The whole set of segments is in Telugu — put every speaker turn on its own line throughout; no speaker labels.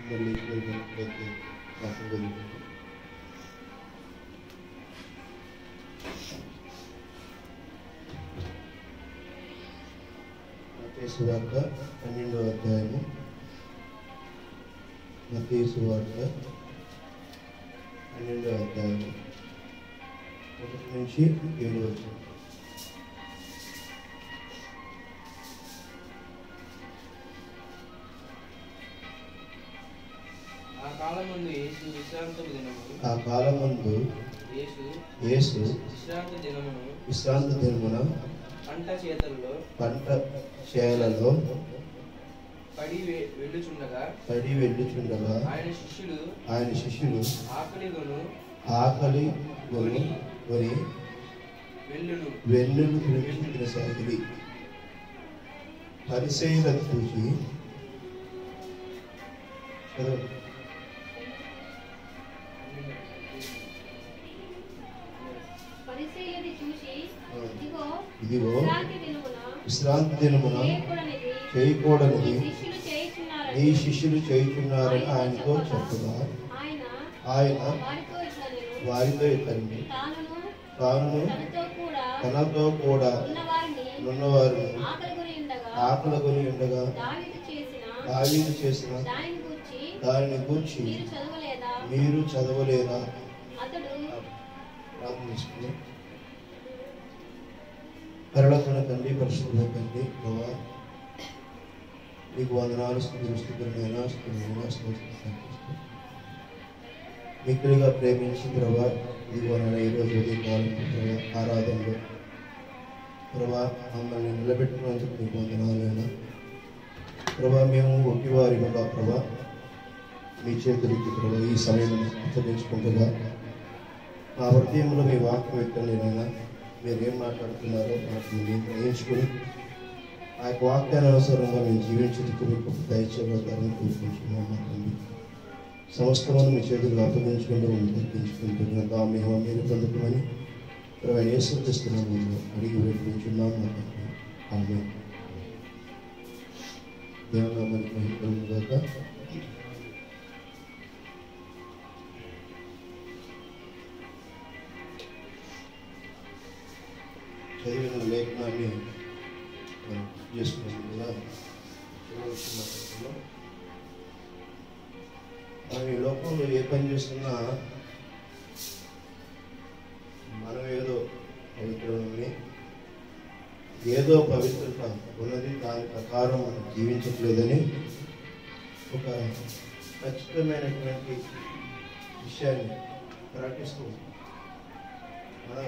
మళ్ళీ వెళ్ళినట్లయితే వాక్యం చదువుకుంటాం. మత్తయి సువార్త 12వ అధ్యాయము. మత్తయి సువార్త 12వ అధ్యాయము 1 నుంచి 7 వరకు.
ఆ కాలమందు యేసు విశ్రాంతి దినమున పంట చేలలో పడి వెళ్ళుచుండగా ఆయన శిష్యులు ఆకలి కొని వెన్నులు తినసాగిరి. పరిసయ్యులను చూసి ఇదిగో విశ్రాంతి దినమున చేయకూడనిది నీ శిష్యులు చేయుచున్నారని ఆయనతో చెప్పగా ఆయన వారితో ఇట్లని తాను తనతో కూడా ఉన్నవారిని ఆకలి కొని ఉండగా దావీదు చేసిన దానిని గూర్చి మీరు చదవలేదా? పరలోకమున తండ్రి, పరిశుద్ధుడైన తండ్రి, ప్రభువా నీకు వందనాలు, స్తుతులైనా మిక్కులుగా ప్రేమించి ప్రభువా ఇదిగో ఈరోజు ఉదయకాలం ఆరాధనలో ప్రభువా మమ్మల్ని నిలబెట్టినందుకు నీకు వందనాలైనా ప్రభువా. మేము ఒట్టివారిగా ప్రభువా మీ చేతులకి ప్రభు ఈ సమయం హెచ్చరించుకుంటుగా మా హృదయంలో మీ వాక్యం ఎక్కలేనైనా మీరేం మాట్లాడుతున్నారో మాకు మేము గ్రహించుకొని ఆ యొక్క వాక్యానుసారంగా మేము జీవించేందుకు మీకు దయచేయగలుగుతారని కోరుకుంటున్నాం. మా తండ్రి సమస్తమని మీ చేతులు అప్పగించుకుంటూ మేము తగ్గించుకుంటున్నాం. మేము మీరు పొందుకోమని ప్రభు యేసుక్రీస్తునామములో అడిగి వేడుకుంటున్నాం. మా తండ్రి ఆమేన్. దేవుని నామానికి మహిమ కలుగును గాక. చదివిన లేఖనాన్ని చేసుకున్నాం కదా. మనం ఈ లోకంలో ఏ పని చేస్తున్నా మనం ఏదో పవిత్రమని ఏదో పవిత్రత ఉన్నది, దాని ప్రకారం మనం జీవించట్లేదని ఒక ఖచ్చితమైనటువంటి విషయాన్ని ప్రకటిస్తూ మనం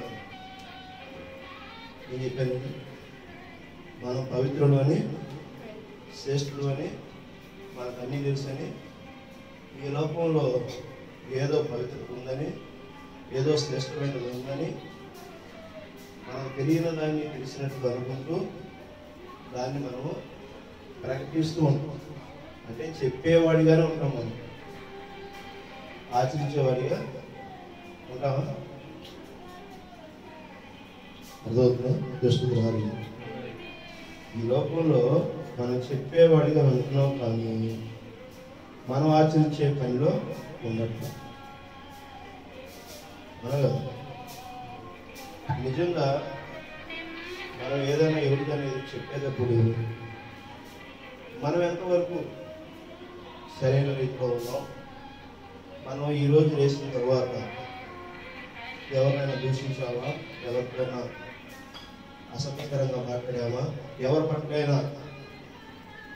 ఏం చెప్పాను, మనం పవిత్రులు అని, శ్రేష్ఠులు అని, మనకు అన్నీ తెలుసని, ఈ లోకంలో ఏదో పవిత్రత ఉందని, ఏదో శ్రేష్టమైనది ఉందని మనకు తెలియని దాన్ని తెలిసినట్టు అనుకుంటూ దాన్ని మనము ప్రకటిస్తూ ఉంటాం. అంటే చెప్పేవాడిగానే ఉంటాం, మనం ఆచరించేవాడిగా ఉంటామా? అర్థమవుతుందా? దృష్టికి రాదు. ఈ లోకంలో మనం చెప్పేవాడిగా ఉంటున్నాం, కానీ మనం ఆచరించే పనిలో ఉన్నట్టు అనగా నిజంగా మనం ఏదైనా ఎవరికైనా చెప్పేటప్పుడు మనం ఎంతవరకు సరైన రీతిలో ఉన్నాం, మనం ఈరోజు వేసిన తర్వాత ఎవరినైనా దూషించామా, ఎవరికైనా అసభ్యకరంగా మాట్లాడామా, ఎవరి పట్లైనా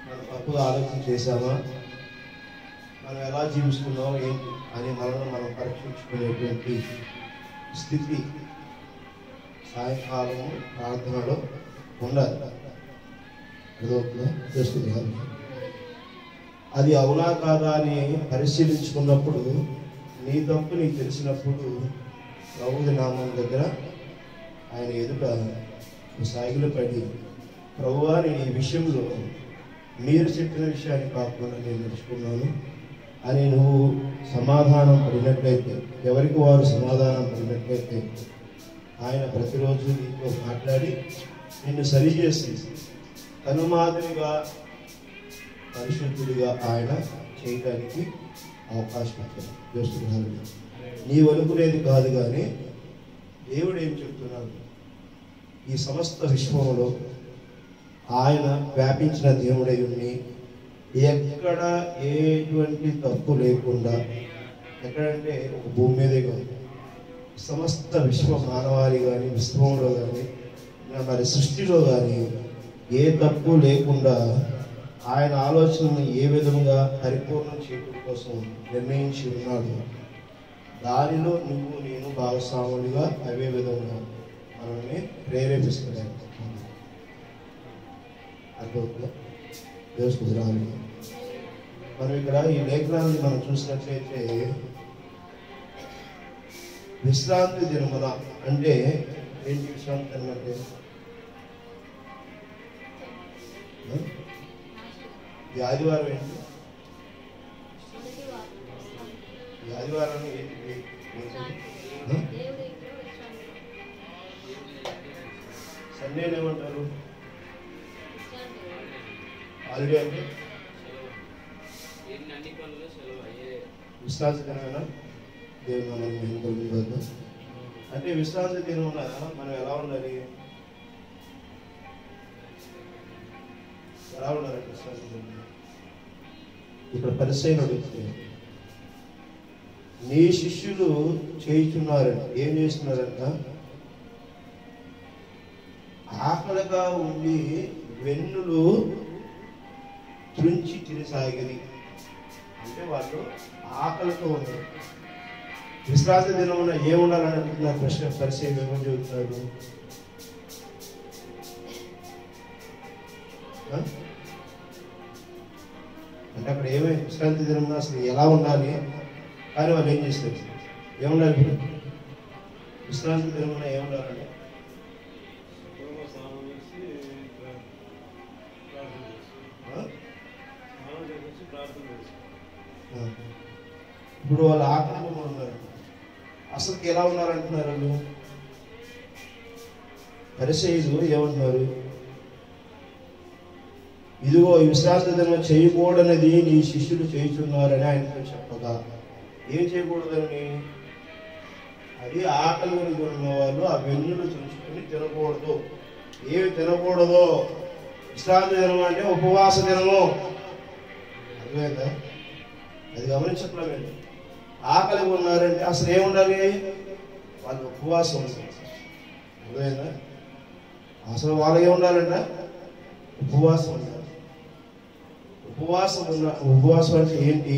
మనం తప్పుగా ఆలోచన చేశామా, మనం ఎలా జీవిస్తున్నాం ఏంటి అని మనం పరీక్షించుకునేటువంటి స్థితి సాయంకాలము ప్రార్థనలో ఉండాలి. అది అవునా కాదా అని పరిశీలించుకున్నప్పుడు, నీ తప్పు నీకు తెలిసినప్పుడు ప్రభువు నామం దగ్గర ఆయన ఎదుట సాగిలు పడి, ప్రభువా నేను ఈ విషయంలో మీరు చెప్పిన విషయాన్ని కాకుండా నేను నడుచుకున్నాను అని నువ్వు సమాధానం పడినట్లయితే, ఎవరికి వారు సమాధానం పడినట్లయితే ఆయన ప్రతిరోజు నీతో మాట్లాడి నిన్ను సరిచేసి తను మాదిరిగా పరిశుద్ధుడిగా ఆయన చేయడానికి అవకాశం ఇచ్చాడు. చేస్తున్నాను నీవు అనుకునేది కాదు, కానీ దేవుడు ఏం చెప్తున్నాడు, ఈ సమస్త విశ్వంలో ఆయన వ్యాపించిన దేవుడై ఉండి ఎక్కడ ఎటువంటి తప్పు లేకుండా, ఎక్కడంటే ఒక భూమి మీదే కాదు, సమస్త విశ్వ మానవాళి కానీ విశ్వంలో కానీ మరి సృష్టిలో కానీ ఏ తప్పు లేకుండా ఆయన ఆలోచనను ఏ విధంగా పరిపూర్ణం చేయడం కోసం నిర్ణయించి ఉన్నాడు. దానిలో నువ్వు నేను భాగస్వాములుగా అవే విధంగా మనల్ని ప్రేరేపిస్తున్నాను. అర్థమవుతుందా? దేవుడికి రావాలి. మనం ఇక్కడ ఈ లేఖనాన్ని మనం చూసినట్లయితే విశ్రాంతి దినమున అంటే ఏంటి? విశ్రాంతి దినం అంటే ఈ ఆదివారం ఏంటి? ఈ ఆదివారం ఏంటి? సండే ఏమంటారు? హాలిడే అంటే విశ్రాంతి దినమేనా? దేవుడు మనం అంటే విశ్రాంతి దినమున మనం ఎలా ఉండాలి? ఎలా ఉండాలి విశ్రాంతి దినం? ఇక్కడ పరిచయం అడుగుతుంది. నీ శిష్యులు చేయుచున్నారంట. ఏం చేస్తున్నారంట? ఆకలిగా ఉండి వెన్నులు త్రుంచి తినసాగిరి. అంటే వాళ్ళు ఆకలితో ఉన్నారు. విశ్రాంతి దినమున ఏముండాలని అనుకుంటున్నారు? ప్రశ్న పరిచయం ఏమని చెబుతున్నారు? అంటే అక్కడ ఏమై విశ్రాంతి దినమున అసలు ఎలా ఉండాలి? కానీ వాళ్ళు ఏం చేస్తారు? ఏముండాలి? విశ్రాంతి దినమున ఏముండాలంటే ఇప్పుడు వాళ్ళు ఆకలిలో ఉన్నారు. అసలు ఎలా ఉన్నారంటున్నారు వాళ్ళు? పరిసయ్యులు ఏమంటున్నారు? ఇదిగో విశ్రాంతి దినం చేయకూడనిది నీ శిష్యులు చేయుచున్నారని ఆయనతో చెప్పగా, ఏం చేయకూడదని? అది ఆకలి ఉన్న వాళ్ళు ఆ వెన్నులు తుంచుకొని తినకూడదు. ఏమి తినకూడదు? విశ్రాంతి దినం అంటే ఉపవాస దినము. అర్థమైందా? అది గమనించట్లేదు. ఆకలి ఉన్నారంటే అసలు ఏముండాలి? వాళ్ళు ఉపవాసం ఉండాలి. అర్థమైందా? అసలు వాళ్ళు ఏముండాలంట? ఉపవాసం ఉండాలి. ఉపవాసం అంటే ఏంటి?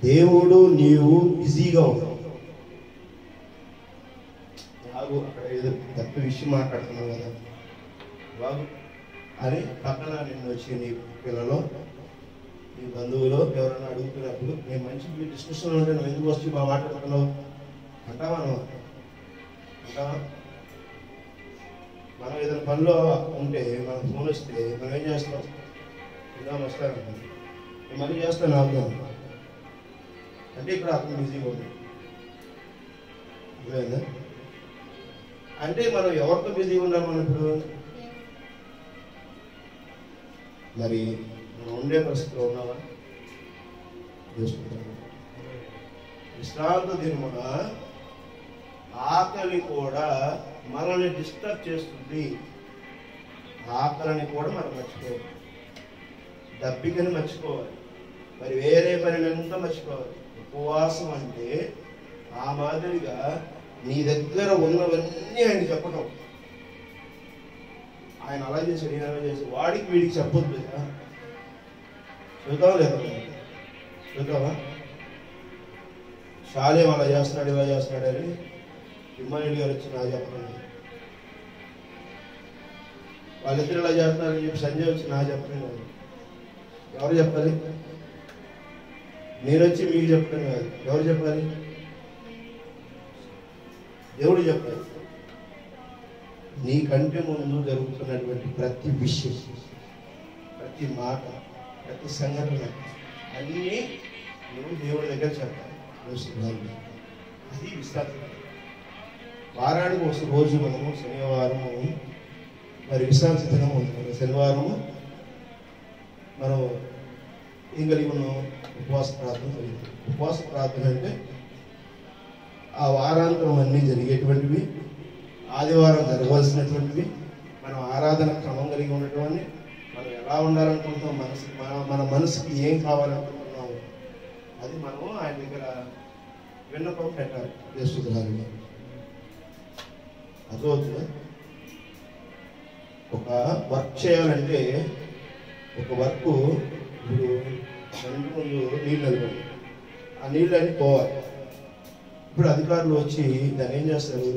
దేవుడు నీవు బిజీగా ఉన్నావు. బాగు అక్కడ ఏదో పెద్ద విషయం మాట్లాడుతున్నావు కదా బాగు అని పక్కన నిన్ను వచ్చి నీ పిల్లలు నీ బంధువులు ఎవరైనా అడుగుతున్నప్పుడు నేను మంచి డిస్కషన్ ఉంటే నువ్వు ఎందుకు వచ్చి బాగా మాట్లాడుతున్నావు అంటావా? అంటావా? మనం ఏదైనా పనిలో ఉంటే మనం ఫోన్ వస్తే మనం ఏం చేస్తాం? ఇలా వస్తానంటాం, నేను మళ్ళీ చేస్తాను ఆగుతాను అంటే ఇక్కడ అతను బిజీగా ఉంది. అర్థమైందా? అంటే మనం ఎవరితో బిజీగా ఉండాలి? మనం ఇప్పుడు మరి మనం ఉండే పరిస్థితిలో ఉన్నావా? చూసుకుంటాం. విశ్రాంతి దినమున ఆకలి కూడా మనల్ని డిస్టర్బ్ చేస్తుంది. ఆకలిని కూడా మనం మర్చిపోవాలి. దప్పికని మర్చిపోవాలి. మరి వేరే పనినంతా మర్చిపోవాలి. ఉపవాసం అంటే ఆ మాదిరిగా నీ దగ్గర ఉన్నవన్నీ ఆయన చెప్పటం. ఆయన అలా చేశాడు, ఈయన అలా చేశాడు, వాడికి వీడికి చెప్పొద్దు కదా. చూద్దాం లేదా? చూద్దామా? శాలేం అలా చేస్తున్నాడు, ఇలా చేస్తున్నాడు అని ఇమ్మానుయేల్ గారు వచ్చి నాకు చెప్పండి. వాళ్ళిద్దరు ఇలా చేస్తున్నారని చెప్పి సంజయ్ వచ్చి నాకు చెప్పండి. ఎవరు చెప్పాలి? నేను వచ్చి మీకు చెప్పడం కాదు. ఎవరు చెప్పాలి? దేవుడు చెప్పాలి. నీ కంటి ముందు జరుగుతున్నటువంటి ప్రతి విషయం, ప్రతి మాట, ప్రతి సంఘటన అన్నీ నువ్వు దేవుడి దగ్గర చెప్పాలి. అది విశ్రాంతి. వారానికి ఒక రోజు మనము శనివారము మరి విశ్రాంతి దినం ఉంటుంది. శనివారము మనం ఏం కలిగి ఉన్నాం? ఉపవాస ప్రార్థన కలిగి. ఉపవాస ప్రార్థన అంటే ఆ వారాంతరం అన్నీ జరిగేటువంటివి, ఆదివారం జరగవలసినటువంటివి, మనం ఆరాధన క్రమం కలిగి ఉన్నటువంటి, మనం ఎలా ఉండాలనుకుంటున్నాం, మన మనసుకి ఏం కావాలనుకుంటున్నాము అది మనము ఆయన దగ్గర విన్నపం పెట్టాలి. యేసుదారుని అర్థమవుతుందా? ఒక వర్క్ చేయాలంటే ఒక వర్క్ ఇప్పుడు మన ఇంటి ముందు నీళ్ళు నిలబడి ఆ నీళ్ళని పోవాలి. ఇప్పుడు అధికారులు వచ్చి దాన్ని ఏం చేస్తారు?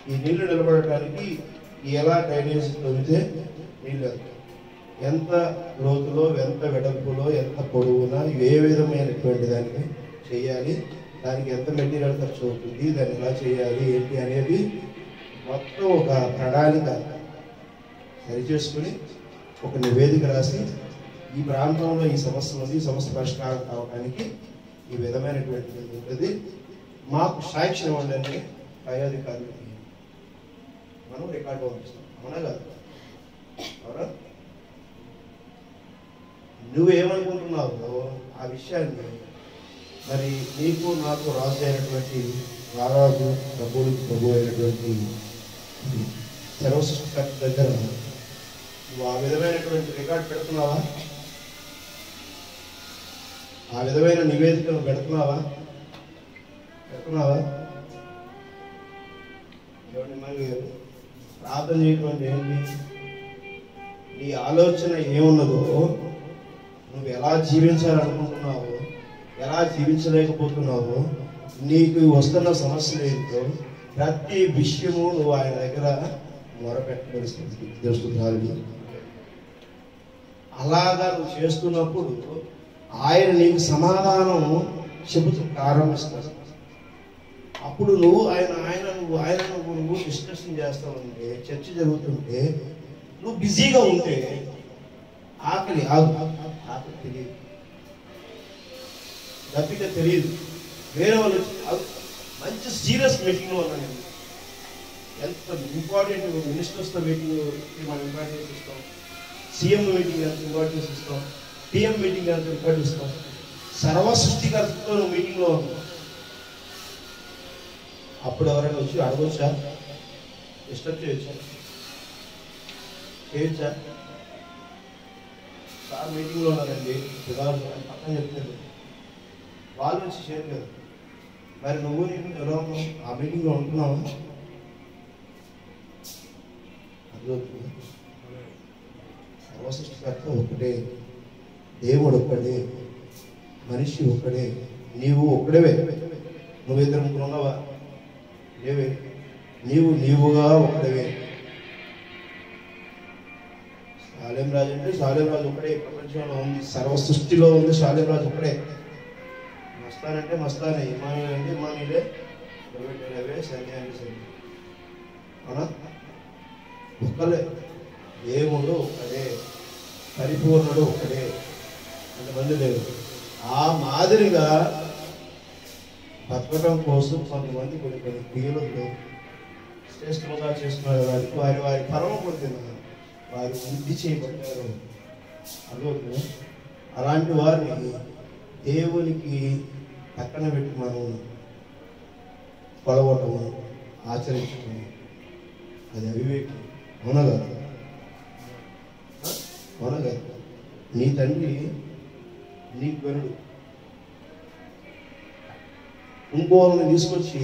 ఈ నీళ్లు నిలబడటానికి ఎలా డ్రైనేజ్ తవ్వితే నీళ్ళు వెళ్తాయి, ఎంత లోతులో, ఎంత వెడల్పులో, ఎంత పొడవునా, ఏ విధమైనటువంటి దాన్ని చేయాలి, దానికి ఎంత మెటీరియల్ ఖర్చు అవుతుంది, దాన్ని ఎలా చేయాలి ఏంటి అనేది మొత్తం ఒక ప్రణాళిక సరిచేసుకుని ఒక నివేదిక రాసి ఈ ప్రాంతంలో ఈ సమస్య ఉంది, ఈ సమస్య పరిష్కారం కావడానికి ఈ విధమైనటువంటి ఉంటుంది, మాకు సాక్ష్యం ఉండండి పై అధికారులకి మనం రికార్డు పంపిస్తాం. అవునా కాదు? అవునా? నువ్వేమనుకుంటున్నావు ఆ విషయాన్ని మరి నీకు నాకు రాజు అయినటువంటి రారాజు ప్రభువులకు ప్రభు అయినటువంటి సర్వసృష్టికర్త దగ్గర నువ్వు ఆ విధమైనటువంటి రికార్డు పెడుతున్నావా? ఆ విధమైన నివేదికను పెడుతున్నావా? మళ్ళీ ప్రార్థన చేయటువంటి ఏంటి? నీ ఆలోచన ఏమున్నదో, నువ్వు ఎలా జీవించాలనుకుంటున్నావో, ఎలా జీవించలేకపోతున్నావో, నీకు వస్తున్న సమస్యలు ఏంటో ప్రతి విషయము నువ్వు ఆయన దగ్గర మొరపెట్టవలసింది. తెలుసుకున్నాను. అలాగా నువ్వు చేస్తున్నప్పుడు ఆయన నీకు సమాధానం చెబుతూ ప్రారంభిస్తాడు. అప్పుడు నువ్వు నువ్వు డిస్కషన్ చేస్తా ఉంటే, చర్చ జరుగుతుంటే, నువ్వు బిజీగా ఉంటే ఆకలి తెలియదు, దప్పిక తెలియదు. వేరే వాళ్ళు మంచి సీరియస్ మీటింగ్లో ఉన్నాను నేను, ఎంత ఇంపార్టెంట్ మినిస్టర్స్తో మీటింగ్ మనం ఇంపార్టెన్స్ ఇస్తాం, సీఎం మీటింగ్ ఎంత ఇంపార్టెన్స్ ఇస్తాం, పిఎం మీటింగ్ ఎంత ఇంపార్టెన్స్ ఇస్తాం, సర్వ సృష్టికర్తతో నువ్వు మీటింగ్లో ఉన్నావు. అప్పుడు ఎవరైనా వచ్చి అడగొచ్చా? డిస్టర్బ్ చేయొచ్చా? సార్ మీటింగ్లో ఉన్నారండి పక్కన చెప్తారు, వాళ్ళు వచ్చి షేర్ కదా. మరి నువ్వు నేను ఎలా ఉన్నావు? ఆ మీటింగ్లో ఉంటున్నావా? అర్థమవుతుంది. సర్వసృష్టికర్త ఒక్కడే, దేవుడు ఒక్కడే, మనిషి ఒక్కడే, నీవు ఒక్కడవే. నువ్వు ఇద్దరు ముగ్గురు ఉన్నావా? లేవే. నీవుగా ఒక్కడవే. శాలేం రాజు అంటే శాలేం రాజు ఒక్కడే ప్రపంచంలో ఉంది, సర్వ సృష్టిలో ఉంది శాలేం రాజు ఒక్కడే. మస్తాన్ అంటే మస్తానే, ఇమానుయేల్ అంటే ఇమానుయేలే, అవే సైన్య అంటే సైన్యం. అవునా? ఒక్కలే. దేవుడు ఒక్కడే, పరిపూర్ణుడు ఒక్కడే, అంతమంది లేరు. ఆ మాదిరిగా బతకడం కోసం కొంతమంది కొన్ని క్రియలతో శ్రేష్టంగా చేసుకున్నారు. వారి పరమ పొందినారు, వారు వృద్ధి చేయబడ్డారు. అదొక అలాంటి వారిని దేవునికి పక్కన పెట్టి మనం కొలవటము, ఆచరించటము అది అవివేకం. అవునా కాదు? నీ తండ్రి నీకు గనుడు. ఇంకోళ్ళని తీసుకొచ్చి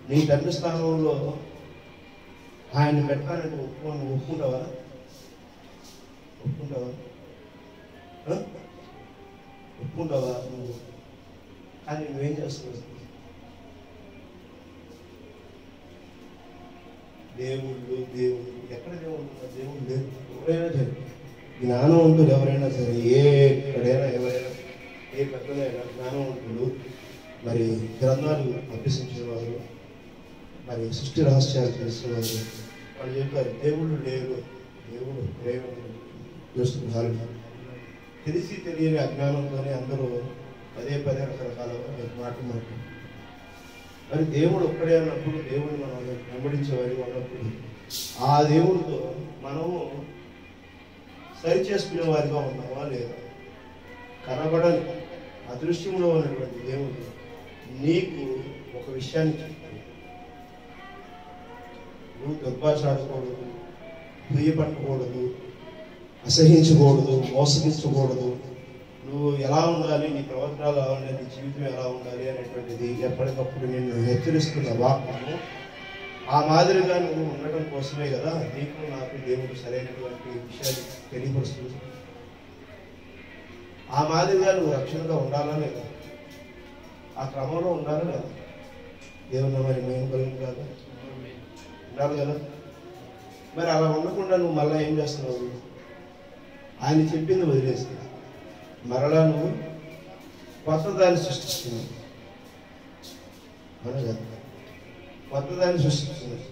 నీ తండ్రి స్థానంలో ఆయన్ని పెట్టాలంటే ఒప్పుకుంటావా? నువ్వు? కానీ నువ్వేం చేస్తున్నావు? దేవుళ్ళు ఎక్కడ దేవుడు లేదు. ఎవరైనా సరే జ్ఞానవంతులు ఎవరైనా సరే, ఎక్కడైనా ఎవరైనా, ఏ పెద్దలైనా జ్ఞానవంతులు, మరి గ్రంథాలు అభ్యసించేవారు, మరి సృష్టి రహస్యాలు తెలిసేవారు, వాళ్ళు చెప్పారు దేవుళ్ళు లేరు, దేవుడు ప్రేమ చూస్తున్నారు. తెలిసి తెలియని అజ్ఞానంతోనే అందరూ పదే రకరకాల మాట్లాడు. మరి దేవుడు ఒక్కడే అన్నప్పుడు, దేవుడు మనం వెంబడించేవారు అన్నప్పుడు, ఆ దేవుడితో మనము సరి చేసుకునే వారిగా ఉన్నావా లేదా? కనబడని అదృశ్యంలో ఉన్నటువంటి దేవుడు నీకు ఒక విషయాన్ని చెప్తాడు. నువ్వు దుర్భాషాడకూడదు, ప్రియపట్టకూడదు, అసహించకూడదు, మోసగించకూడదు. నువ్వు ఎలా ఉండాలి, నీ ప్రవర్తన ఎలా ఉండాలి, నీ జీవితం ఎలా ఉండాలి అనేటువంటిది ఎప్పటికప్పుడు నిన్ను హెచ్చరిస్తున్న వాక్యము. ఆ మాదిరిగా నువ్వు ఉండటం కోసమే కదా నీకు నాకు దేవుడు సరైనటువంటి విషయాలు తెలియపరుస్తుంది. ఆ మాదిరిగా నువ్వు రక్షణగా ఉండాలా లేదా? ఆ క్రమంలో ఉండాలా లేదా? దేవుని మరి మేము కలిగి కాదా? ఉండాలి కదా. మరి అలా ఉండకుండా నువ్వు మళ్ళీ ఏం చేస్తున్నావు? ఆయన చెప్పింది వదిలేసి మరలా నువ్వు కొత్త దాన్ని సృష్టిస్తున్నావు. అవును కదా, కొత్త దాన్ని సృష్టిస్తున్నావు.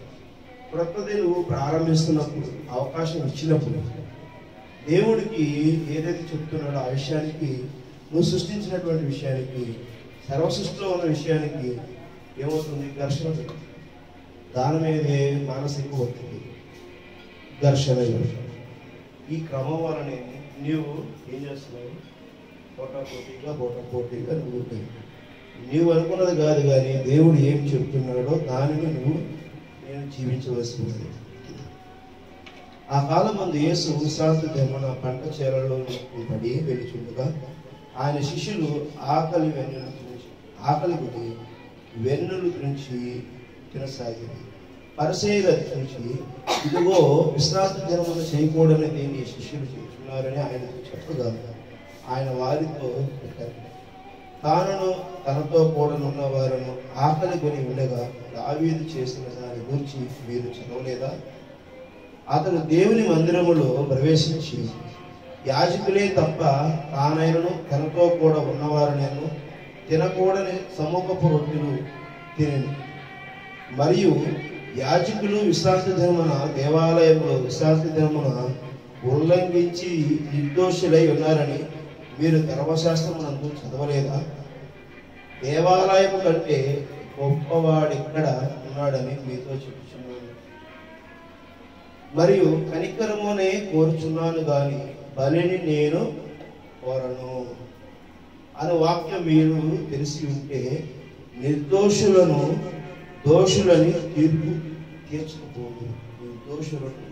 కొత్తది నువ్వు ప్రారంభిస్తున్నప్పుడు, అవకాశం ఇచ్చినప్పుడు దేవుడికి ఏదైతే చెప్తున్నాడో ఆ విషయానికి, నువ్వు సృష్టించినటువంటి విషయానికి, సర్వసృష్టిలో ఉన్న విషయానికి ఏమవుతుంది? ఘర్షణ. దాని మీదే మానసిక ఒత్తిడి, ఘర్షణ. ఈ క్రమం వలనే నీవు ఏం చేస్తున్నావు? పోటాపోటీగా నువ్వు అనుకున్నది కాదు, కానీ దేవుడు ఏం చెప్తున్నాడో దానిని నేను జీవించవలసి ఉంది. ఆ కాలం ముందు యేసు విశ్రాంతి దినమున పంట చేలలో పడి వెలుచుండగా ఆయన శిష్యులు ఆకలి కొద్ది వెన్నులు గురించి తినసాగింది. పరిసయ్యులు అది చూసి, ఇదిగో విశ్రాంతి దినమున చేయకూడని దీన్ని శిష్యులు చేస్తున్నారని ఆయనకు చెప్పగా ఆయన వారితో పెట్టారు. తానును తనతో కూడనున్న వారును ఆకలి కొని ఉండగా దావీదు చేసిన దాని గురించి మీరు చదవలేదా? అతడు దేవుని మందిరములో ప్రవేశించి యాజకులే తప్ప తానైనను తనతో కూడా ఉన్నవారునేను తినకూడని సమూహపు రొట్టెలు తినను. మరియు యాజకులు విశ్రాంతి దినమున దేవాలయంలో విశ్రాంతి దినమున ఉల్లంఘించి నిర్దోషులై ఉన్నారని మీరు ధర్మశాస్త్రమునందు చదవలేదా? దేవాలయం కంటే గొప్పవాడెక్కడ ఉన్నాడని మీతో చెప్పుచున్నాను. మరియు కనికరమునే కోరుచున్నాను గాని బలిని నేను కోరను అనే వాక్యం మీరు తెలిసి ఉంటే నిర్దోషులను దోషులని తీర్పు తీర్చకపోదు. దోషులని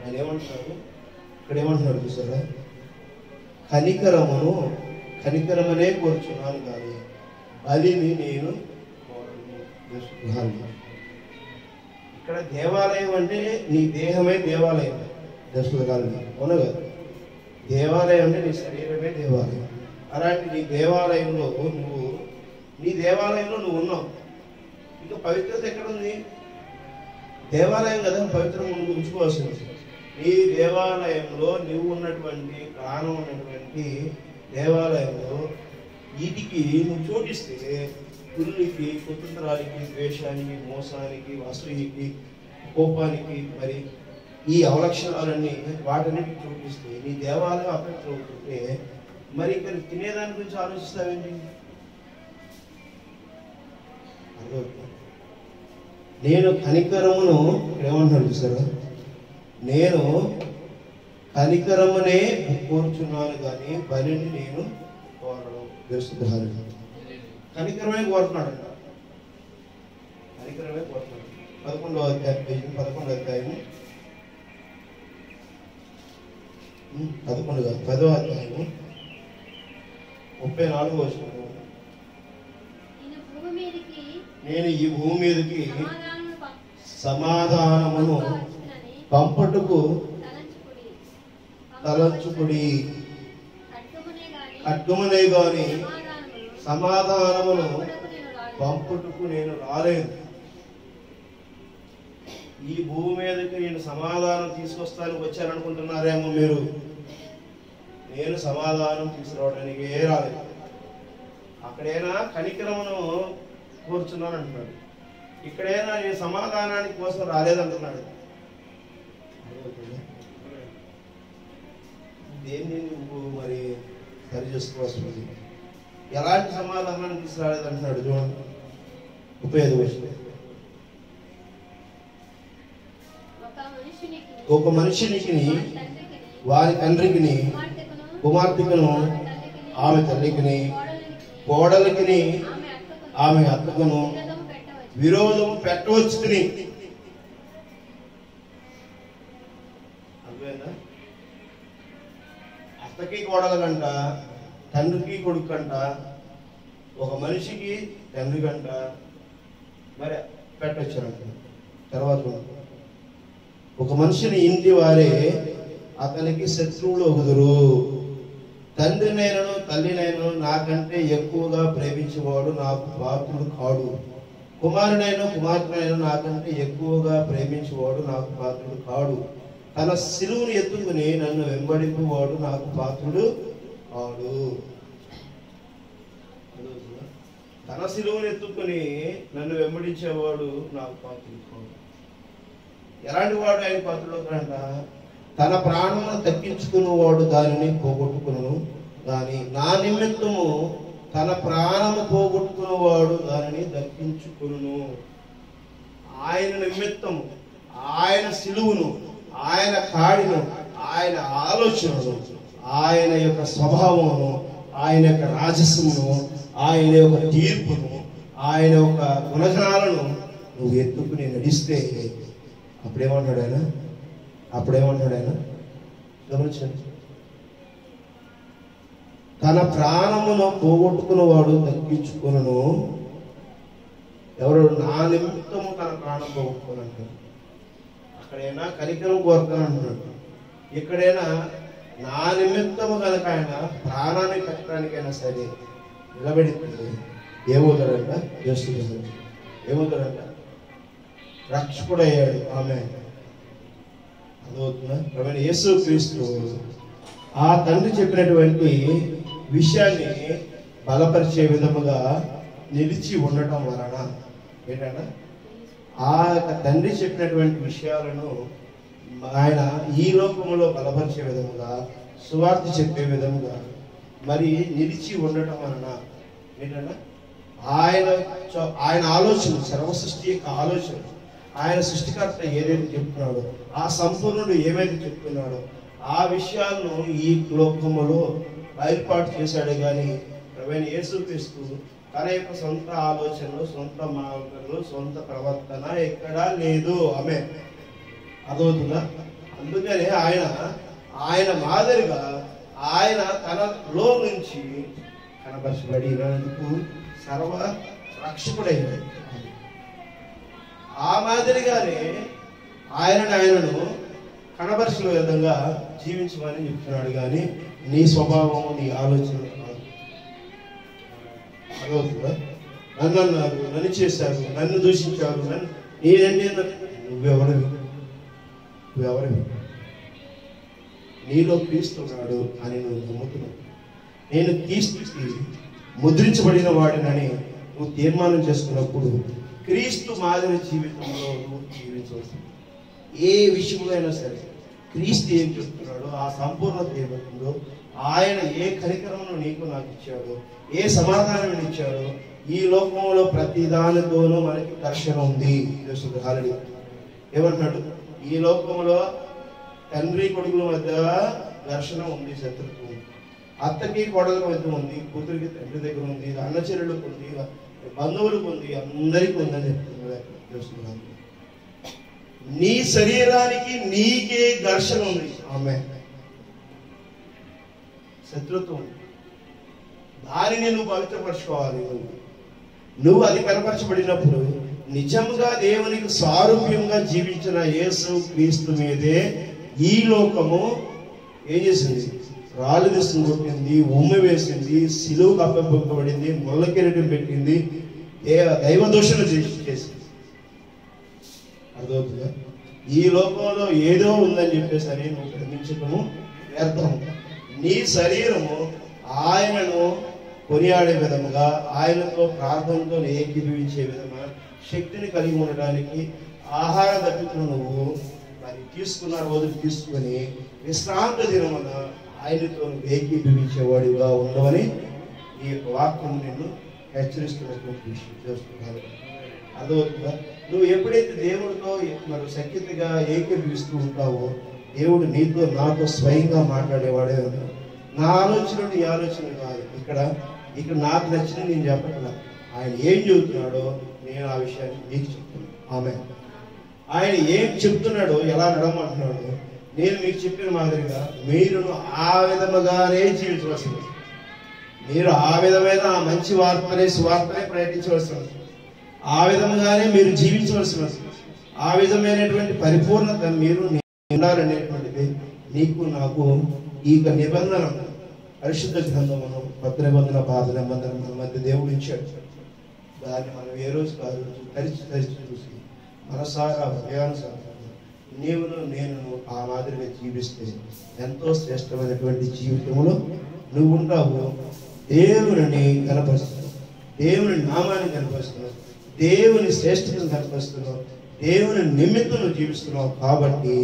ఆయన ఏమంటున్నారు? ఇక్కడ ఏమంటున్నాడు చూసారా? కనికరమనే కోరుచున్నాను కానీ బలిని నేను కోరను. ఇక్కడ దేవాలయం అంటే నీ దేహమే దేవాలయం. దర్శకులు అవును కదా, దేవాలయం అంటే నీ శరీరమే దేవాలయం. అలాంటి నీ దేవాలయంలో నువ్వు ఉన్నావు. ఇంకా పవిత్రత ఎక్కడుంది? దేవాలయం కదా పవిత్రం ఉంచుకోవాల్సింది. నీ దేవాలయంలో నువ్వు ఉన్నటువంటి ప్రాణం ఉన్నటువంటి దేవాలయంలో వీటికి నువ్వు చోటిస్తే కుళ్ళికి, కుతంత్రానికి, ద్వేషానికి, మోసానికి, అసూయకి, కోపానికి, మరి ఈ అవలక్షణాలన్నీ వాటన్నిటికి చూపిస్తే నీ దేవాలయం అపవిత్రం అవుతుంటే మరి ఇక్కడ తినేదాని గురించి ఆలోచిస్తావేంటి? నేను కనికరమును ఏమంటున్నాడు చూసారా? నేను కనికరమునే కోరుచున్నాను కానీ బలిని నేను కోరను. కనికరమే కోరుతున్నాడంట. కనికరమే కోరుతున్నాడు. 11వ అధ్యాయం 10వ అధ్యాయము 34వ వచనం. నేను ఈ భూమి మీదకి సమాధానమును పంపటకు తలంచుకుడి. ఖడ్గమునే గాని సమాధానమును పంపుటకు నేను రాలేదు. ఈ భూమి మీదకి నేను సమాధానం తీసుకొస్తానికి వచ్చాననుకుంటున్నారేమో మీరు. నేను సమాధానం తీసుకురావడానికి రాలేదు. అక్కడైనా కనికరమును కోరుచున్నాను అంటున్నాడు. ఇక్కడైనా నేను సమాధానానికి కోసం రాలేదంటున్నాడు. దేన్ని నువ్వు మరి సరి చేసుకోవాల్సింది? ఎలాంటి సమాధానాన్ని తీసుకురాలేదంటున్నాడు చూడండి. 35వ వచనం. ఒక మనిషినికి వారి తండ్రికి కుమార్తెకును ఆమె తల్లికిని కోడలికిని ఆమె అత్తకును విరోధం పెట్టవచ్చుని. అర్థమైందా? అత్తకి కోడలకంట, తండ్రికి కొడుకు కంట, ఒక మనిషికి తండ్రి కంట మరి పెట్టొచ్చారంట. తర్వాత ఒక మనిషిని ఇంటి వారే అతనికి శత్రువులు ఒగుదురు. తండ్రినైనను తల్లినైనను నాకంటే ఎక్కువగా ప్రేమించేవాడు నాకు పాత్రుడు కాడు. కుమారునైనా కుమార్తెనైనా నాకంటే ఎక్కువగా ప్రేమించేవాడు నాకు పాత్రుడు కాడు. తన సిలువును ఎత్తుకుని నన్ను వెంబడింపువాడు నాకు పాత్రుడు కాడు. తన సిలువును ఎత్తుకుని నన్ను వెంబడించేవాడు నాకు పాత్రుడు కాడు. ఎలాంటి వాడు ఆయన పాత్రుడు అంట? తన ప్రాణమును దక్కించుకున్నవాడు దానిని పోగొట్టుకును కానీ నా నిమిత్తము తన ప్రాణము పోగొట్టుకున్నవాడు దానిని దక్కించుకును. ఆయన నిమిత్తము, ఆయన సిలువును, ఆయన కాడిను, ఆయన ఆలోచనను, ఆయన యొక్క స్వభావమును, ఆయన యొక్క రాజస్యమును, ఆయన యొక్క తీర్పును, ఆయన యొక్క గుణగణాలను నువ్వు ఎత్తుకుని నడిస్తే అప్పుడేమన్నాడు ఆయన? గమనించండి. తన ప్రాణమును పోగొట్టుకున్నవాడు దక్కించుకును. ఎవరు? నా నిమిత్తము తన ప్రాణం పోగొట్టుకోనంటాడు. అక్కడైనా కనికరం కోరుతానంటున్నాడు. ఇక్కడైనా నా నిమిత్తము కనుక ఆయన ప్రాణాన్ని పెట్టడానికైనా సరే నిలబెడితే ఏమవుతాడంట? ఏమవుతాడంట? రక్షకుడయ్యాడు. ఆమె అదవుతుందా? ప్రవీణ యేసు క్రీస్తు ఆ తండ్రి చెప్పినటువంటి విషయాన్ని బలపరిచే విధముగా నిలిచి ఉండటం వలన ఏంటంటే ఆ తండ్రి చెప్పినటువంటి విషయాలను ఆయన ఈ లోకములో బలపరిచే విధముగా, సువార్త చెప్పే విధముగా మరి నిలిచి ఉండటం వలన ఏంటంటే ఆయన ఆలోచన, సర్వ సృష్టి యొక్క ఆలోచన, ఆయన సృష్టికర్త ఏదైతే చెప్తున్నాడో, ఆ సంపూర్ణుడు ఏమైతే చెప్తున్నాడో ఆ విషయాలను ఈ లోకములో బయలుపాటు చేశాడు. కానీ ప్రవీణ యేసుక్రీస్తు తన యొక్క సొంత ఆలోచనలు, సొంత మార్గాలు, సొంత ప్రవర్తన ఎక్కడా లేదు. ఆమె అదవుతుందా? అందుకనే ఆయన మాదిరిగా ఆయన తనలో నుంచి కనపరచబడినందుకు సర్వ రక్షకుడైంది. ఆ మాదిరిగానే ఆయనను కనపరిచిన విధంగా జీవించమని చెప్తున్నాడు. కానీ నీ స్వభావము, నీ ఆలోచన అదవుతుందా? నన్ను అన్నారు, నన్ను చేశారు, నన్ను దూషించారు, నేనంటే నువ్వెవరివి? నీలో క్రీస్తున్నాడు అని నువ్వు నమ్ముతున్నావు. నేను క్రీస్తుకి ముద్రించబడిన వాడినని నువ్వు తీర్మానం చేసుకున్నప్పుడు క్రీస్తు మాదిరి జీవితంలో నువ్వు జీవించవలసింది. ఏ విషయంలో అయినా సరే క్రీస్తు ఏం చెప్తున్నాడో, ఆ సంపూర్ణత ఏమవుతుందో, ఆయన ఏ కనికరమును నీకు నాకు ఇచ్చాడో, ఏ సమాధానం ఇచ్చాడో, ఈ లోకంలో ప్రతి దానితోనూ మనకి ఘర్షణ ఉంది. ఏమంటున్నాడు? ఈ లోకంలో తండ్రి కొడుకుల మధ్య ఘర్షణ ఉంది, శత్రుత్వం. అత్తకి కోడల మధ్య ఉంది, కూతురికి తండ్రి దగ్గర ఉంది, అన్న చెల్లెళ్ళకు ఉంది, బంధువులకు ఉంది, అందరికీ ఉందని చెప్తున్నాడు. నీ శరీరానికి నీకే ఘర్షణ ఉంది. ఆమె శత్రుత్వం, దానిని నువ్వు పవిత్రపరచుకోవాలి. నువ్వు అది కనపరచబడినప్పుడు నిజంగా దేవునికి సారూప్యంగా జీవించిన యేసు క్రీస్తు మీదే ఈ లోకము ఏం చేసింది? రాళ్ళు తీసుకుని కొట్టింది, ఉమ్మి వేసింది, సిలువుకు అప్పగింపబడింది, ముళ్ళ కిరీటం పెట్టింది, దైవ దూషణ చేసింది. అర్థమవుతుందా? ఈ లోకంలో ఏదో ఉందని చెప్పేసరి నువ్వు ప్రేమించటము వ్యర్థము. నీ శరీరము ఆయనను కొనియాడే విధముగా, ఆయనతో ప్రార్థనతో ఏకీభవించే విధంగా శక్తిని కలిగి ఉండడానికి ఆహార దప్పికను నువ్వు మరి తీసుకున్న రోజు తీసుకుని విశ్రాంతి దినమున ఆయనతో ఏకీభవించేవాడిగా ఉండవని ఈ యొక్క వాక్యం నిన్ను హెచ్చరిస్తున్నటువంటి విషయం చేస్తున్నారు. అర్థమవుతుందా? నువ్వు ఎప్పుడైతే దేవుడితో మరి సఖ్యతగా ఏకీభవిస్తూ ఉంటావో దేవుడు నీతో నాతో స్వయంగా మాట్లాడేవాడే ఉన్నాడు. నా ఆలోచన నీ ఆలోచన కాదు. ఇక్కడ నాకు నచ్చిన నేను చెప్పట్లా. ఆయన ఏం చెబుతున్నాడో నేను ఆ విషయాన్ని మీకు చెప్తున్నాను. ఆయన ఏం చెప్తున్నాడో, ఎలా నడమంటున్నాడో నేను మీకు చెప్పిన మాదిరిగా మీరు ఆ విధముగానే జీవించవలసింది. మీరు ఆ విధమైన ఆ మంచి స్వార్థనే ప్రయత్నించవలసింది. ఆ విధముగానే మీరు జీవించవలసిన, ఆ విధమైనటువంటి పరిపూర్ణత మీరు ఉండాలనేటువంటిది నీకు నాకు ఈ నిబంధన పరిశుద్ధ గ్రంథమును కొత్త నిబంధన పాత నిబంధన మన మధ్య దేవుడు ఇచ్చాడు. దాన్ని మనం ఏ రోజు కాదు తరిచి చూసి మనసారా హృదయానుసారం నేను ఆ మాదిరిగా జీవిస్తే ఎంతో శ్రేష్టమైనటువంటి జీవితంలో నువ్వు ఉంటావు. దేవుని కనపరుస్తున్నావు, దేవుని నామాన్ని కనపరుస్తున్నావు, దేవుని శ్రేష్టతను కనపరుస్తున్నావు, దేవుని నిమిత్తం జీవిస్తున్నావు. కాబట్టి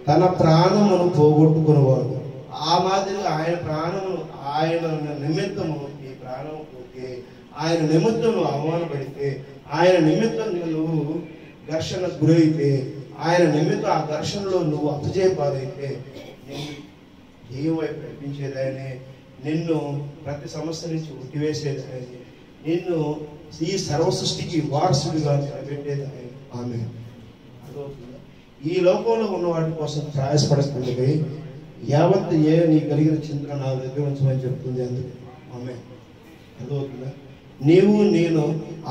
తన ప్రాణమును పోగొట్టుకునేవాడు ఆ మాదిరిగా ఆయన నిమిత్తము నీ ప్రాణము పోతే, ఆయన నిమిత్తం నువ్వు అవమానపడితే, ఆయన నిమిత్తం నువ్వు ఘర్షణకు గురైతే, ఆయన నిమిత్తం ఆ ఘర్షణలో నువ్వు అపజయపాలైతే నిన్ను దెయ్యం వైపు నడిపించేదాయనే, నిన్ను ప్రతి సమస్య నుంచి ఉట్టివేసేదాయని, నిన్ను ఈ సర్వసృష్టికి వారసుడిగా నిలబెట్టేదాయని ఆమె. అర్థమవుతుందా? ఈ లోకంలో ఉన్న వాటి కోసం ప్రయాసపడుతుంది. యావత్ నీ కలిగిన చింతన నా దగ్గర ఉంచమని చెప్తుంది అందుకే ఆమె. అర్థమవుతుందా? నీవు నేను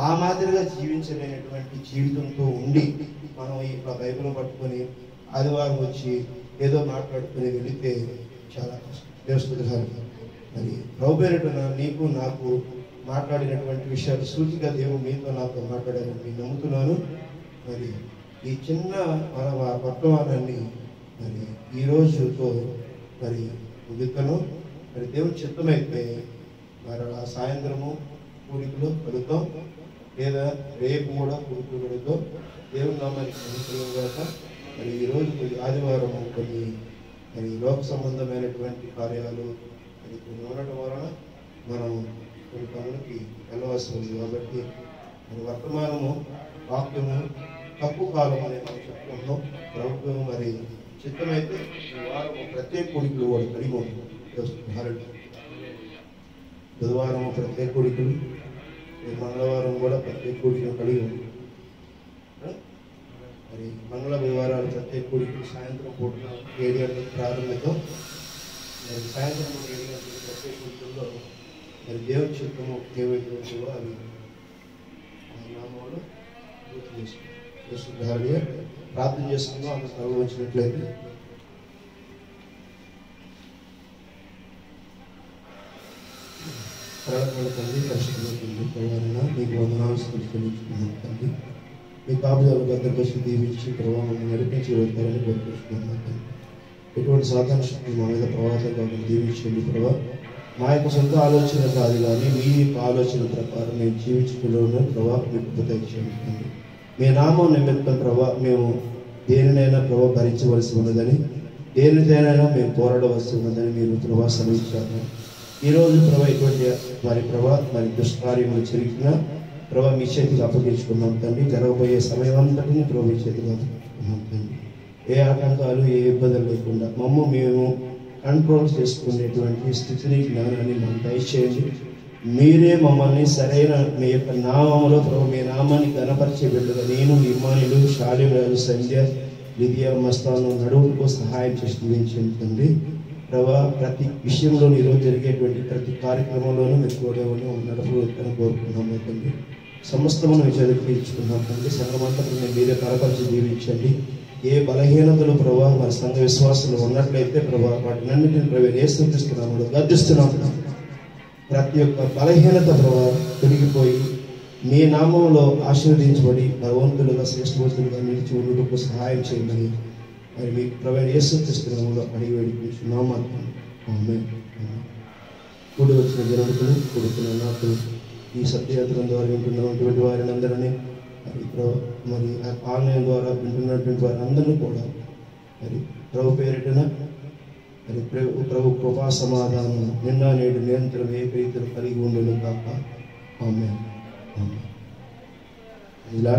ఆ మాదిరిగా జీవించలేనటువంటి జీవితంతో ఉండి మనం ఈ బైబిల్ పట్టుకొని ఆదివారం వచ్చి ఏదో మాట్లాడుకుని వెళితే చాలా కష్టం. దేవస్థుతులు మరి ప్రభుపేరిట నీకు నాకు మాట్లాడినటువంటి విషయాలు సూచిగా దేవుడు మీతో నాతో మాట్లాడాలని నేను నమ్ముతున్నాను. మరి ఈ చిన్న మన వర్తమానాన్ని మరి ఈ రోజుతో మరి ముగిస్తాను. మరి దేవుని చిత్తమైతే మరి ఆ సాయంత్రము కూడికలు కలుద్దాం, లేదా రేపు కూడా కూడికలు కలుద్దాం. దేవుని నామానికి అనుకూలంగా మరి ఈరోజు ఆదివారం కొన్ని మరి లోక సంబంధమైనటువంటి కార్యాలు అది కొన్ని ఉండటం వలన మనం కొన్ని పనులకి వెళ్ళవలసి ఉంది. కాబట్టి మరి వర్తమానము వాక్యము తక్కువ కాలం అనేది మనం చెప్పుకుంటున్నాం. ప్రభుత్వం మరి చిత్తమైతే ఈ వారం ప్రత్యేక కోడికలు కూడా కలిగి ఉంటుంది. బుధవారం ప్రత్యేక కోడికలు, మంగళవారం కూడా ప్రత్యేక కోడికలు కలిగి ఉంది. మరి మంగళ బుధవారాలు ప్రత్యేక కోడికలు సాయంత్రం పూట 7 గంటలకు ప్రారంభిద్దాం. మరి సాయంత్రం 7 గంటలకు ప్రత్యేక కోడికల్లో మరి దేవుని చిత్తము ఏవైతే ఉంటుందో అవి నామంలో ప్రార్థన చేసుకుందాం. అంత సర్వం వచ్చినట్లయితే తండ్రి పరిశుభ్రమైన మీకు వందనాలు చెల్లించుకున్నాం తండ్రి. మీ కాపుదల భద్రపరిచి దీవించి ప్రభావం నడిపించి వెళ్తారని కోరుకుంటున్నాం తండ్రి. ఎటువంటి సాధారణ శక్తి మా మీద ప్రవాహం దీవించండి ప్రభావ. మా యొక్క సొంత ఆలోచన కాదు కానీ మీ యొక్క ఆలోచన ప్రకారం మేము జీవించుకున్న ప్రభావ మీకు ఉపదేశించండి. మీ నామం నిమిత్తం ప్రభా మేము దేనినైనా ప్రభావ భరించవలసి ఉన్నదని, దేనిదైనా మేము పోరాడవలసి ఉన్నదని మీరు ప్రభా సమీక్షారు. ఈరోజు ప్రభా ఇటువంటి మరి ప్రభా మరి దుష్కార్యములు జరిగిన ప్రభా మీ చేతికి అప్పగించుకున్నాం తండ్రి. జరగబోయే సమయం అంతటిని ప్రభా మీ చేతికి అప్పగించుకున్నాం తండ్రి. ఏ ఆటంకాలు ఏ ఇబ్బందులు లేకుండా మేము కంట్రోల్ చేసుకునేటువంటి స్థితిని జ్ఞానాన్ని మనం దయచేయండి. మీరే మమ్మల్ని సరైన మీ యొక్క నామంలో ప్రభు మీ నామాన్ని గణపరిచే బిడ్డగా నేను ఇమానుయేలు షాలిరాజు సంధ్య లిదియా మస్తాను నడువుకు సహాయం చేసి దీవించండి తండ్రి. ప్రభా ప్రతి విషయంలో ఈరోజు జరిగేటువంటి ప్రతి కార్యక్రమంలోనూ మీరు కూడా నడుపుని కోరుకున్నాము తండ్రి. సమస్తమును మీ చేతికి తీర్చుకున్నాం తండ్రి. సంఘమంతా మీరే కనపరిచి దీవించండి. ఏ బలహీనతలు ప్రభా మరి సంఘ విశ్వాసాలు ఉన్నట్లయితే ప్రభా వాటినన్నిటిని ప్రభు యేసుక్రీస్తునామములో గద్దిస్తున్నాం. ప్రతి ఒక్క బలహీనత ప్రభావం తొలగిపోయి మీ నామంలో ఆశీర్వదించబడి భగవంతులుగా శ్రేష్ఠవంతులుగా నిలిచి ఉండటకు సహాయం చేయమని మరి మీకు ప్రభు యేసుక్రీస్తునామములో అడిగి వేడుకుంటున్నాం. ఆమేన్. కూడి వచ్చిన జనులకు కొడుకున్న నాకు ఈ సత్యయాత్ర ద్వారా వింటున్నటువంటి వారిని అందరినీ మరి ఆన్లైన్ ద్వారా వింటున్నటువంటి వారందరినీ కూడా మరి ప్రభు పేరిటన మరి ప్రభు కృపా సమాధానం నిన్న నేడు నిరంతరం ఏకరీతిలో కలిగి ఉండను కాక. ఆమేన్. ఇలా